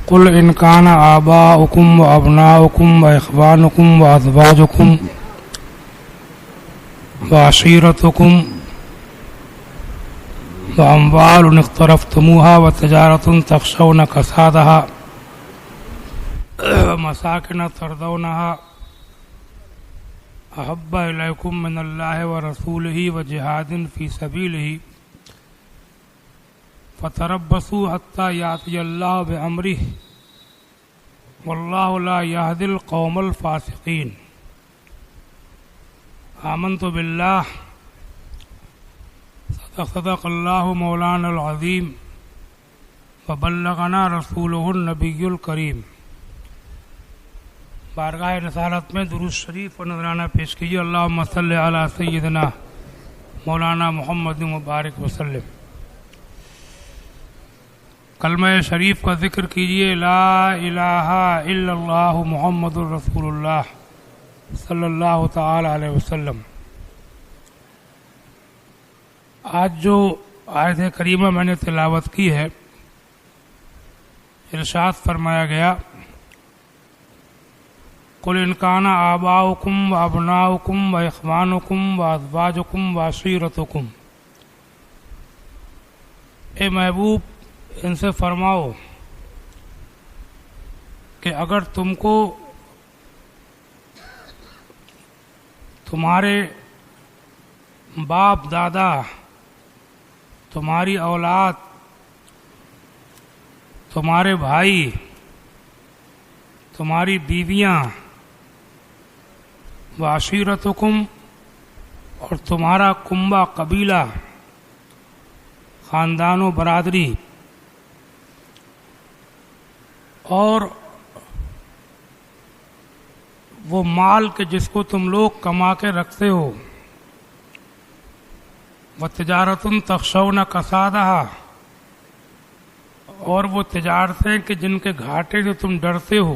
قل إن كان آباؤكم وأبناؤكم وإخوانكم وأزواجكم وعشيرتكم وأموال اقترفتموها وتجارة تخشون كسادها ومساكن ترضونها أحب إليكم من الله ورسوله وجهاد في سبيله فتربصوا حتى يأتي الله بأمره والله لا يهدي القوم الفاسقين آمنت بالله صدق الله مولانا العظيم وبلغنا رسوله النبي الكريم. بارگاہ رسالت میں درود شریف اور نذرانہ پیش کیجیے. اللہم صلی علی سیدنا مولانا محمد مبارک وسلم. کلمہ شریف کا ذکر کیجیے. لا الہ الا اللہ محمد الرسول اللہ صلی اللہ تعالی علیہ وسلم. آج جو آیت کریمہ میں نے تلاوت کی ہے، ارشاد فرمایا گیا قل ان کان آباؤکم و ابناؤکم و اخوانکم و ازواجکم و عشیرتکم. اے محبوب، ان سے فرماؤ کہ اگر تم کو تمہارے باپ دادا، تمہاری اولاد، تمہارے بھائی، تمہاری بیویاں، وعشیرتکم اور تمہارا کنبہ قبیلہ، خاندان و برادری، اور وہ مال کے جس کو تم لوگ کما کے رکھتے ہو، وَتِجَارَةٌ تَخْشَوْنَ كَسَادَهَا، اور وہ تجارتیں کہ جن کے گھاٹے سے تم ڈرتے ہو،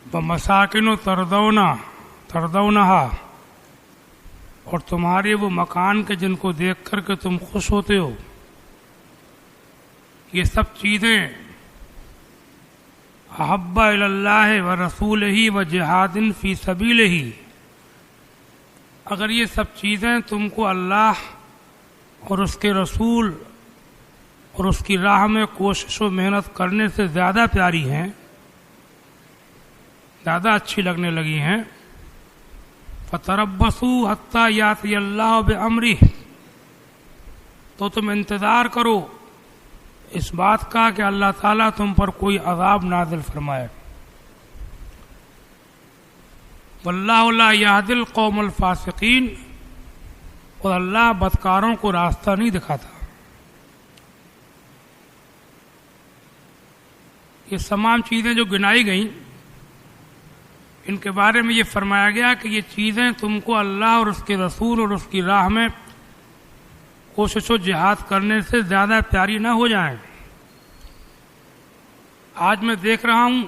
وَمَسَاكِنُ تَرْضَوْنَهَا، اور تمہارے وہ مکان کے جن کو دیکھ کر کے تم خوش ہوتے ہو. یہ سب چیزیں احب الی اللہ ورسولہ وجہاد فی سبیلہ، اگر یہ سب چیزیں تم کو اللہ اور اس کے رسول اور اس کی راہ میں کوشش و محنت کرنے سے زیادہ پیاری ہیں، زیادہ اچھی لگنے لگی ہیں، فَتَرَبَّصُوا حَتَّى يَأْتِيَ اللَّهُ بِأَمْرِهِ، تو تم انتظار کرو اس بات کا کہ اللہ تعالیٰ تم پر کوئی عذاب نازل فرمائے. واللہ لا یہدی القوم الفاسقین، اور اللہ بدکاروں کو راستہ نہیں دکھاتا. یہ تمام چیزیں جو گنائی گئیں، ان کے بارے میں یہ فرمایا گیا کہ یہ چیزیں تم کو اللہ اور اس کے رسول اور اس کی راہ میں کوشش و جہاد کرنے سے زیادہ پیاری نہ ہو جائیں. آج میں دیکھ رہا ہوں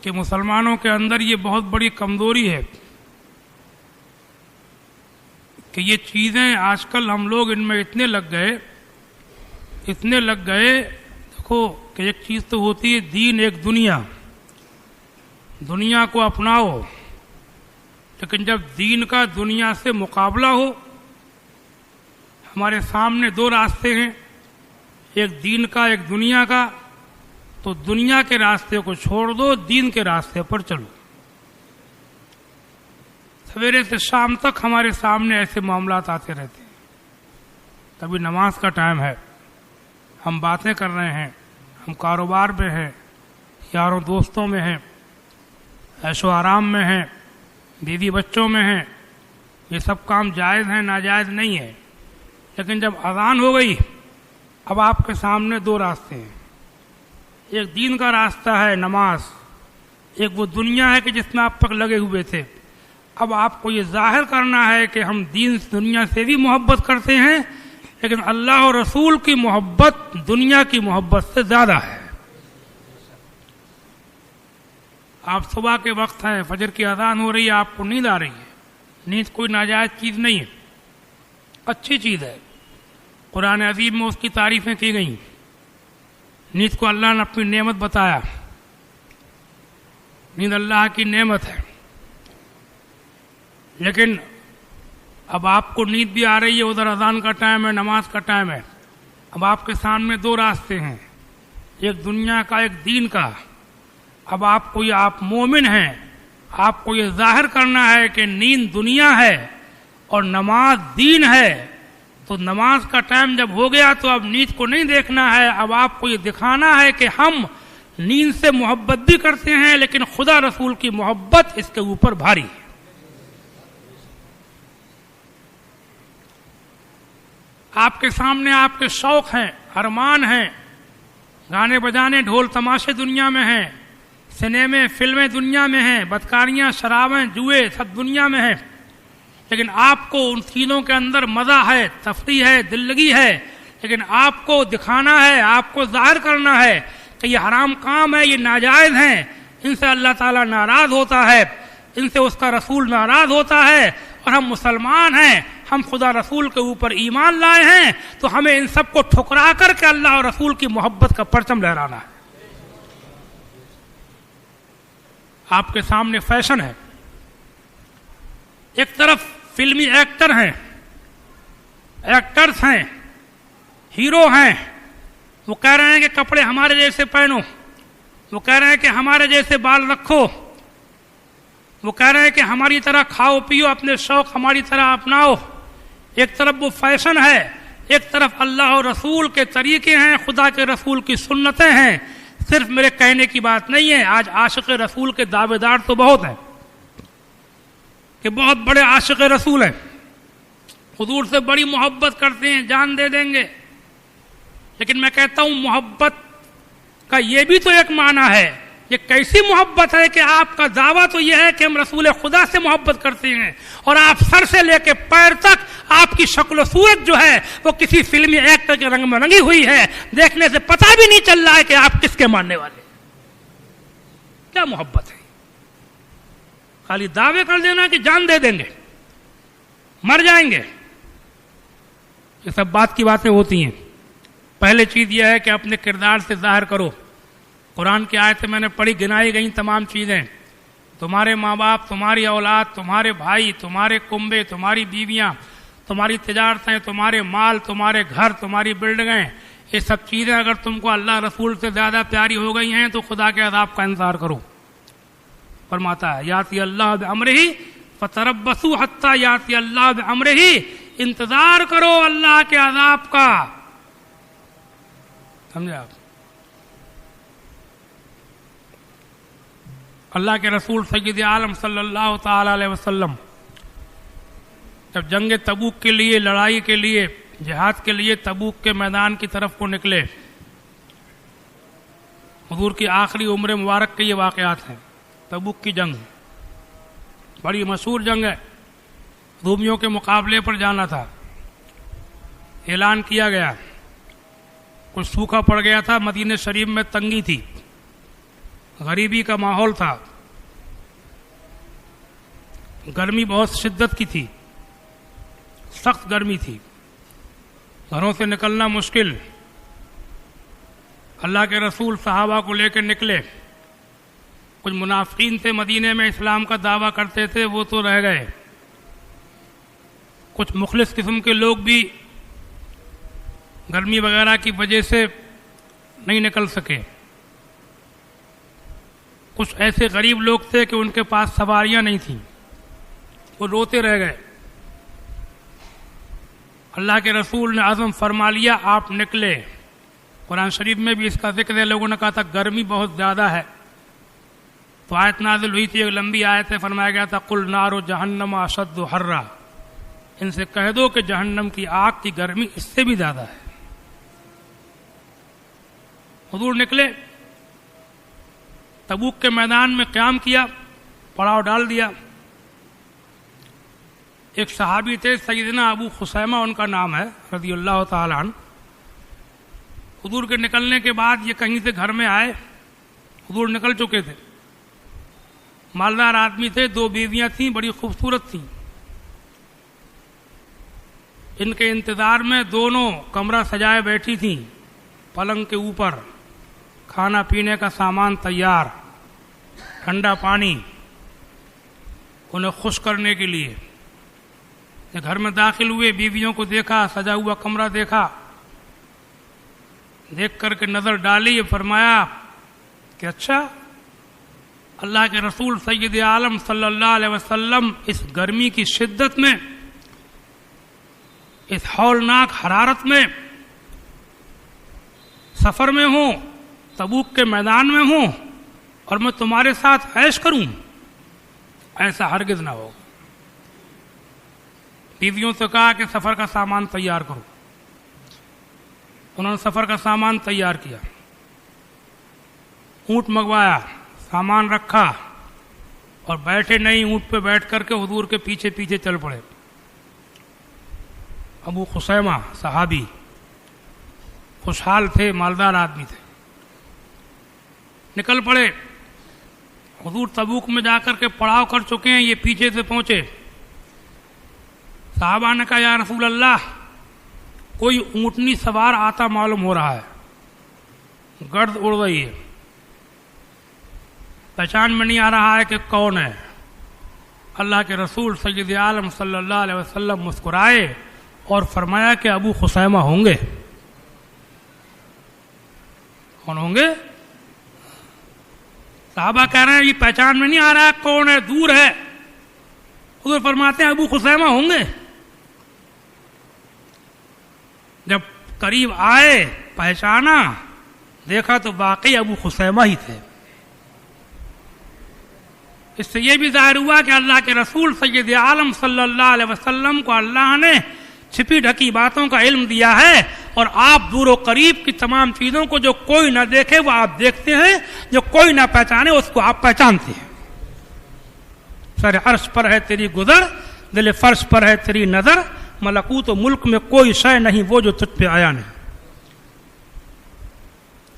کہ مسلمانوں کے اندر یہ بہت بڑی کمزوری ہے کہ یہ چیزیں آج کل ہم لوگ ان میں اتنے لگ گئے. دیکھو کہ ایک چیز تو ہوتی ہے دین، ایک دنیا کو اپناؤ، لیکن جب دین کا دنیا سے مقابلہ ہو، ہمارے سامنے دو راستے ہیں، ایک دین کا ایک دنیا کا، تو دنیا کے راستے کو چھوڑ دو، دین کے راستے پر چلو. سویرے سے شام تک ہمارے سامنے ایسے معاملات آتے رہتے ہیں. کبھی نماز کا ٹائم ہے، ہم باتیں کر رہے ہیں، ہم کاروبار میں ہیں، یاروں دوستوں میں ہیں، عیش و آرام میں ہیں، بیوی بچوں میں ہیں. یہ سب کام جائز ہیں، ناجائز نہیں ہے. لیکن جب اذان ہو گئی، اب آپ کے سامنے دو راستے ہیں. ایک دین کا راستہ ہے نماز، ایک وہ دنیا ہے کہ جس میں آپ تک لگے ہوئے تھے. اب آپ کو یہ ظاہر کرنا ہے کہ ہم دنیا سے بھی محبت کرتے ہیں، لیکن اللہ اور رسول کی محبت دنیا کی محبت سے زیادہ ہے. آپ صبح کے وقت ہیں، فجر کی اذان ہو رہی ہے، آپ کو نیند آ رہی ہے. نیند کوئی ناجائز چیز نہیں ہے، اچھی چیز ہے. قرآن عظیم میں اس کی تعریفیں کی گئیں. نیند کو اللہ نے اپنی نعمت بتایا. نیند اللہ کی نعمت ہے. لیکن اب آپ کو نیند بھی آ رہی ہے, ادھر اذان کا ٹائم ہے, نماز کا ٹائم ہے. اب آپ کے سامنے دو راستے ہیں, ایک دنیا کا, ایک دین کا. اب آپ کو یہ, آپ مومن ہیں, آپ کو یہ ظاہر کرنا ہے کہ نیند دنیا ہے اور نماز دین ہے. تو نماز کا ٹائم جب ہو گیا تو اب نیند کو نہیں دیکھنا ہے, اب آپ کو یہ دکھانا ہے کہ ہم نیند سے محبت بھی کرتے ہیں لیکن خدا رسول کی محبت اس کے اوپر بھاری ہے. آپ کے سامنے آپ کے شوق ہیں, ارمان ہیں, گانے بجانے, ڈھول تماشے دنیا میں ہیں, سنیمے فلمیں دنیا میں ہیں, بدکاریاں, شرابیں, جوئے سب دنیا میں ہیں. لیکن آپ کو ان چیزوں کے اندر مزہ ہے, تفریح ہے, دل لگی ہے. لیکن آپ کو دکھانا ہے, آپ کو ظاہر کرنا ہے کہ یہ حرام کام ہے, یہ ناجائز ہیں, ان سے اللہ تعالیٰ ناراض ہوتا ہے, ان سے اس کا رسول ناراض ہوتا ہے. اور ہم مسلمان ہیں, ہم خدا رسول کے اوپر ایمان لائے ہیں, تو ہمیں ان سب کو ٹھکرا کر کے اللہ اور رسول کی محبت کا پرچم لہرانا ہے. آپ کے سامنے فیشن ہے. ایک طرف فلمی ایکٹر ہیں, ایکٹرز ہیں, ہیرو ہیں, وہ کہہ رہے ہیں کہ کپڑے ہمارے جیسے پہنو, وہ کہہ رہے ہیں کہ ہمارے جیسے بال رکھو, وہ کہہ رہے ہیں کہ ہماری طرح کھاؤ پیو, اپنے شوق ہماری طرح اپناؤ. ایک طرف وہ فیشن ہے, ایک طرف اللہ اور رسول کے طریقے ہیں, خدا کے رسول کی سنتیں ہیں. صرف میرے کہنے کی بات نہیں ہے, آج عاشق رسول کے دعوے دار تو بہت ہیں کہ بہت بڑے عاشق رسول ہیں, حضور سے بڑی محبت کرتے ہیں, جان دے دیں گے. لیکن میں کہتا ہوں محبت کا یہ بھی تو ایک معنی ہے. یہ کیسی محبت ہے کہ آپ کا دعویٰ تو یہ ہے کہ ہم رسول خدا سے محبت کرتے ہیں, اور آپ سر سے لے کے پیر تک آپ کی شکل و صورت جو ہے وہ کسی فلمی ایکٹر کے رنگ میں رنگی ہوئی ہے. دیکھنے سے پتہ بھی نہیں چل رہا ہے کہ آپ کس کے ماننے والے. کیا محبت ہے؟ خالی دعوے کر دینا کہ جان دے دیں گے, مر جائیں گے, یہ سب بات کی باتیں ہوتی ہیں. پہلے چیز یہ ہے کہ اپنے کردار سے ظاہر کرو. قرآن کی آیتیں میں نے پڑھی, گنائی گئیں تمام چیزیں. تمہارے ماں باپ, تمہاری اولاد, تمہارے بھائی, تمہارے کنبے, تمہاری بیویاں, تمہاری تجارتیں, تمہارے مال, تمہارے گھر, تمہاری بلڈنگیں, یہ سب چیزیں اگر تم کو اللہ رسول سے زیادہ پیاری ہو گئی ہیں تو خدا کے عذاب کا انتظار کرو. فرماتا ہے یاتی اللہ بامرہ فتربصوا حتی یاتی اللہ بامرہ, انتظار کرو اللہ کے عذاب کا. سمجھے آپ؟ اللہ کے رسول سید عالم صلی اللہ تعالی علیہ وسلم جب جنگ تبوک کے لیے, لڑائی کے لیے, جہاد کے لیے تبوک کے میدان کی طرف کو نکلے, حضور کی آخری عمر مبارک کے یہ واقعات ہیں. تبوک کی جنگ بڑی مشہور جنگ ہے, رومیوں کے مقابلے پر جانا تھا. اعلان کیا گیا, کچھ سوکھا پڑ گیا تھا, مدینہ شریف میں تنگی تھی, غریبی کا ماحول تھا, گرمی بہت شدت کی تھی, سخت گرمی تھی, گھروں سے نکلنا مشکل. اللہ کے رسول صحابہ کو لے کے نکلے. کچھ منافقین تھے مدینے میں, اسلام کا دعویٰ کرتے تھے, وہ تو رہ گئے. کچھ مخلص قسم کے لوگ بھی گرمی وغیرہ کی وجہ سے نہیں نکل سکے. کچھ ایسے غریب لوگ تھے کہ ان کے پاس سواریاں نہیں تھیں, وہ روتے رہ گئے. اللہ کے رسول نے عزم فرما لیا, آپ نکلے. قرآن شریف میں بھی اس کا ذکر ہے. لوگوں نے کہا تھا گرمی بہت زیادہ ہے, تو آیت نازل ہوئی تھی, ایک لمبی آیت ہے, فرمایا گیا تھا قل نار جہنم اشد حرا, ان سے کہہ دو کہ جہنم کی آگ کی گرمی اس سے بھی زیادہ ہے. حضور نکلے, تبوک کے میدان میں قیام کیا, پڑاؤ ڈال دیا. ایک صحابی تھے سیدنا ابو خسیمہ ان کا نام ہے رضی اللہ تعالیٰ عنہ. حضور کے نکلنے کے بعد یہ کہیں سے گھر میں آئے, حضور نکل چکے تھے, مالدار آدمی تھے, 2 بیویاں تھیں, بڑی خوبصورت تھیں. ان کے انتظار میں دونوں کمرہ سجائے بیٹھی تھیں، پلنگ کے اوپر کھانا پینے کا سامان تیار، ٹھنڈا پانی انہیں خوش کرنے کے لیے۔ جب گھر میں داخل ہوئے، بیویوں کو دیکھا، سجا ہوا کمرہ دیکھا، دیکھ کر کے نظر ڈالی، فرمایا کہ اچھا، اللہ کے رسول سید عالم صلی اللہ علیہ وسلم اس گرمی کی شدت میں، اس ہولناک حرارت میں سفر میں ہوں، تبوک کے میدان میں ہوں، اور میں تمہارے ساتھ عیش کروں؟ ایسا ہرگز نہ ہو۔ بیویوں سے کہا کہ سفر کا سامان تیار کرو۔ انہوں نے سفر کا سامان تیار کیا، اونٹ منگوایا، سامان رکھا، اور بیٹھے نہیں، اونٹ پہ بیٹھ کر کے حضور کے پیچھے پیچھے چل پڑے۔ ابو خثیمہ صحابی، خوشحال تھے، مالدار آدمی تھے، نکل پڑے۔ حضور تبوک میں جا کر کے پڑاؤ کر چکے ہیں، یہ پیچھے سے پہنچے۔ صحابہ نے کہا یا رسول اللہ، کوئی اونٹنی سوار آتا معلوم ہو رہا ہے، گرد اڑ رہی ہے، پہچان میں نہیں آ رہا ہے کہ کون ہے۔ اللہ کے رسول سید عالم صلی اللہ علیہ وسلم مسکرائے اور فرمایا کہ ابو خثیمہ ہوں گے۔ کون ہوں گے؟ صحابہ کہہ رہے ہیں یہ پہچان میں نہیں آ رہا ہے کون ہے، دور ہے۔ حضور فرماتے ہیں ابو خثیمہ ہوں گے۔ جب قریب آئے، پہچانا، دیکھا تو واقعی ابو خثیمہ ہی تھے۔ اس سے یہ بھی ظاہر ہوا کہ اللہ کے رسول سید عالم صلی اللہ علیہ وسلم کو اللہ نے چھپی ڈھکی باتوں کا علم دیا ہے، اور آپ دور و قریب کی تمام چیزوں کو جو کوئی نہ دیکھے وہ آپ دیکھتے ہیں، جو کوئی نہ پہچانے اس کو آپ پہچانتے ہیں۔ سر عرش پر ہے تیری گزر، دل فرش پر ہے تیری نظر، ملکوت و ملک میں کوئی شے نہیں وہ جو تجھ پہ آیا نہیں۔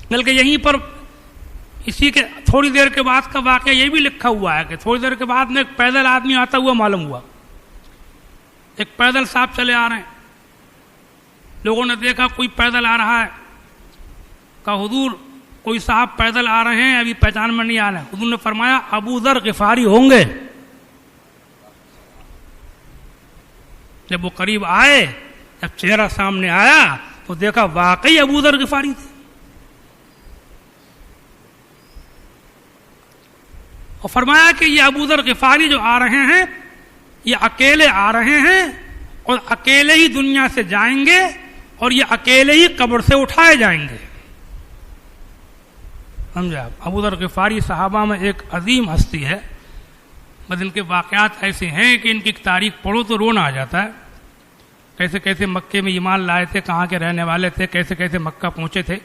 بلکہ یہیں پر اسی کے تھوڑی دیر کے بعد کا واقعہ یہ بھی لکھا ہوا ہے کہ تھوڑی دیر کے بعد میں ایک پیدل آدمی آتا ہوا معلوم ہوا۔ ایک پیدل صاحب چلے آ رہے ہیں، لوگوں نے دیکھا کوئی پیدل آ رہا ہے، کہا حضور کوئی صاحب پیدل آ رہے ہیں، ابھی پہچان میں نہیں آ رہے۔ حضور نے فرمایا ابو ذر غفاری ہوں گے۔ جب وہ قریب آئے، جب چہرہ سامنے آیا تو دیکھا واقعی ابو ذر غفاری تھے، اور فرمایا کہ یہ ابو ذر غفاری جو آ رہے ہیں یہ اکیلے آ رہے ہیں، اور اکیلے ہی دنیا سے جائیں گے، اور یہ اکیلے ہی قبر سے اٹھائے جائیں گے۔ سمجھا؟ ابو ذر غفاری صحابہ میں ایک عظیم ہستی ہے، بس ان کے واقعات ایسے ہیں کہ ان کی تاریخ پڑھو تو رونا آ جاتا ہے۔ کیسے کیسے مکے میں ایمان لائے تھے، کہاں کے رہنے والے تھے، کیسے کیسے مکہ پہنچے تھے،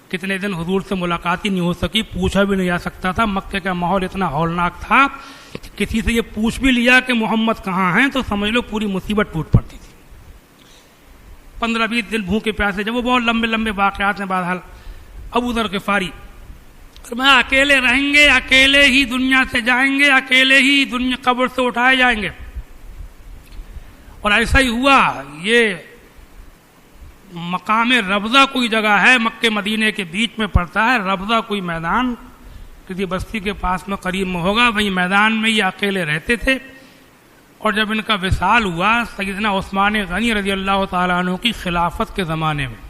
کتنے دن حضور سے ملاقات ہی نہیں ہو سکی، پوچھا بھی نہیں جا سکتا تھا، مکے کا ماحول اتنا ہولناک تھا، کسی سے یہ پوچھ بھی لیا کہ محمد کہاں ہیں تو سمجھ لو پوری مصیبت ٹوٹ پڑتی تھی۔ 15-20 دن بھوکے پیاسے، جب وہ بہت لمبے لمبے واقعات ہیں۔ بہرحال ابو ذر غفاری میں اکیلے رہیں گے، اکیلے ہی دنیا سے جائیں گے، اکیلے ہی دنیا قبر سے اٹھائے جائیں گے، اور ایسا ہی ہوا۔ یہ مقام ربضہ کوئی جگہ ہے، مکے مدینے کے بیچ میں پڑتا ہے، ربضہ کوئی میدان کسی بستی کے پاس میں قریب میں ہوگا، وہی میدان میں یہ اکیلے رہتے تھے۔ اور جب ان کا وصال ہوا سیدنا عثمان غنی رضی اللہ تعالیٰ عنہ کی خلافت کے زمانے میں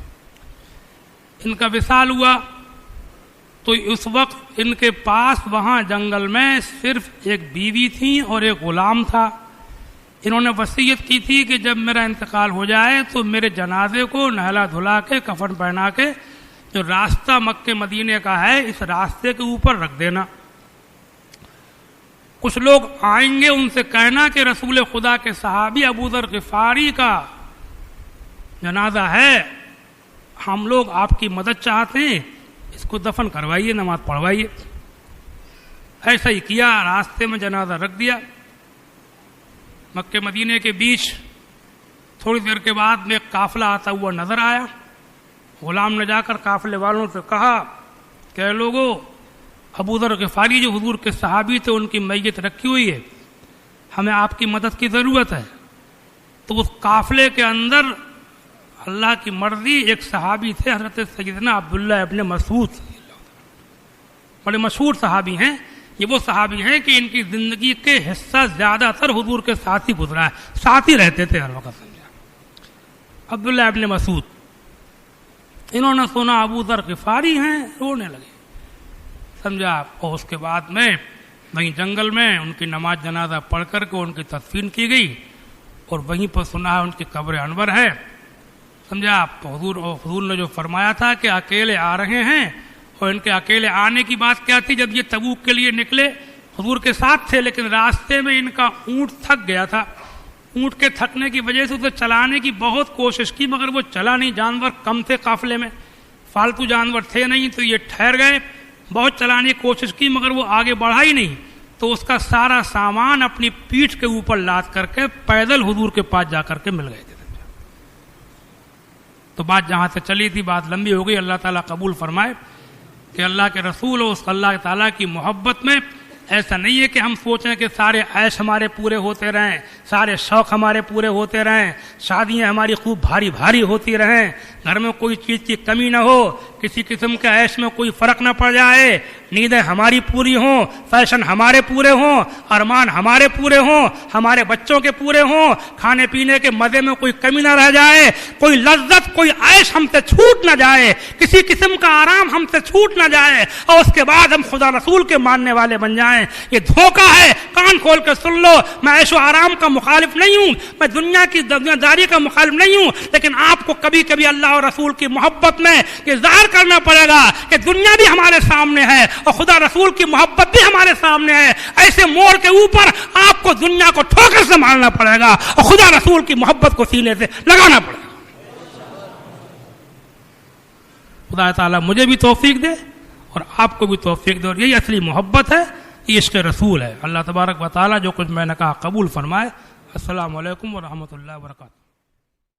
ان کا وصال ہوا، تو اس وقت ان کے پاس وہاں جنگل میں صرف ایک بیوی تھی اور ایک غلام تھا۔ انہوں نے وصیت کی تھی کہ جب میرا انتقال ہو جائے تو میرے جنازے کو نہلا دھلا کے کفن پہنا کے جو راستہ مکے مدینے کا ہے اس راستے کے اوپر رکھ دینا۔ کچھ لوگ آئیں گے، ان سے کہنا کہ رسول خدا کے صحابی ابو ذر غفاری کا جنازہ ہے، ہم لوگ آپ کی مدد چاہتے ہیں، اس کو دفن کروائیے، نماز پڑھوائیے۔ ایسا ہی کیا، راستے میں جنازہ رکھ دیا۔ مکے مدینے کے بیچ تھوڑی دیر کے بعد میں ایک قافلہ آتا ہوا نظر آیا۔ غلام نے جا کر قافلے والوں سے کہا کہ اے لوگو، ابو ذر غفاری جو حضور کے صحابی تھے ان کی میت رکھی ہوئی ہے، ہمیں آپ کی مدد کی ضرورت ہے۔ تو اس قافلے کے اندر اللہ کی مرضی ایک صحابی تھے حضرت سیدنا عبداللہ ابن مسعود، بڑے مشہور صحابی ہیں. یہ وہ صحابی ہیں کہ ان کی زندگی کے حصہ زیادہ تر حضور کے ساتھ ہی گزرا ہے، ساتھ ہی رہتے تھے ہر وقت. سمجھا عبداللہ ابن مسعود، انہوں نے سنا ابو ذر غفاری ہیں، رونے لگے. سمجھا. اور اس کے بعد میں وہیں جنگل میں ان کی نماز جنازہ پڑھ کر کے ان کی تدفین کی گئی، اور وہیں پر سنا ہے ان کی قبر انور ہے. سمجھا. حضور نے جو فرمایا تھا کہ اکیلے آ رہے ہیں، اور ان کے اکیلے آنے کی بات کیا تھی؟ جب یہ تبوک کے لیے نکلے حضور کے ساتھ تھے، لیکن راستے میں ان کا اونٹ تھک گیا تھا. اونٹ کے تھکنے کی وجہ سے اسے چلانے کی بہت کوشش کی، مگر وہ چلا نہیں. جانور کم تھے قافلے میں، فالتو جانور تھے نہیں، تو یہ ٹھہر گئے. بہت چلانے کی کوشش کی مگر وہ آگے بڑھا ہی نہیں. تو اس کا سارا سامان اپنی پیٹھ کے اوپر لاد کر کے پیدل حضور کے پاس جا کر کے مل گئے تھے. تو بات جہاں سے چلی تھی بات لمبی ہو گئی. اللہ تعالیٰ قبول فرمائے کہ اللہ کے رسول اور اس اللہ تعالیٰ کی محبت میں ایسا نہیں ہے کہ ہم سوچیں کہ سارے عیش ہمارے پورے ہوتے رہیں، سارے شوق ہمارے پورے ہوتے رہیں، شادیاں ہماری خوب بھاری بھاری ہوتی رہیں، گھر میں کوئی چیز کی کمی نہ ہو، کسی قسم کے عیش میں کوئی فرق نہ پڑ جائے، نیندیں ہماری پوری ہوں، فیشن ہمارے پورے ہوں، ارمان ہمارے پورے ہوں، ہمارے بچوں کے پورے ہوں، کھانے پینے کے مزے میں کوئی کمی نہ رہ جائے، کوئی لذت کوئی عیش ہم سے چھوٹ نہ جائے، کسی قسم کا آرام ہم سے چھوٹ نہ جائے، اور اس کے بعد ہم خدا رسول کے ماننے والے بن جائیں. یہ دھوکہ ہے. کان کھول کے سن لو، میں عیش و آرام کا مخالف نہیں ہوں، میں دنیا کی دنیا داری کا مخالف نہیں ہوں، لیکن آپ کو کبھی کبھی اللہ اور رسول کی محبت میں یہ ظاہر کرنا پڑے گا کہ دنیا بھی ہمارے سامنے ہے اور خدا رسول کی محبت بھی ہمارے سامنے ہے. ایسے موڑ کے اوپر آپ کو دنیا کو ٹھوکر سے مارنا پڑے گا اور خدا رسول کی محبت کو سینے سے لگانا پڑے گا. خدا تعالیٰ مجھے بھی توفیق دے اور آپ کو بھی توفیق دے، اور یہی اصلی محبت ہے، یہ عشق رسول ہے. اللہ تبارک و تعالیٰ جو کچھ میں نے کہا قبول فرمائے. السلام علیکم ورحمۃ اللہ وبرکاتہ.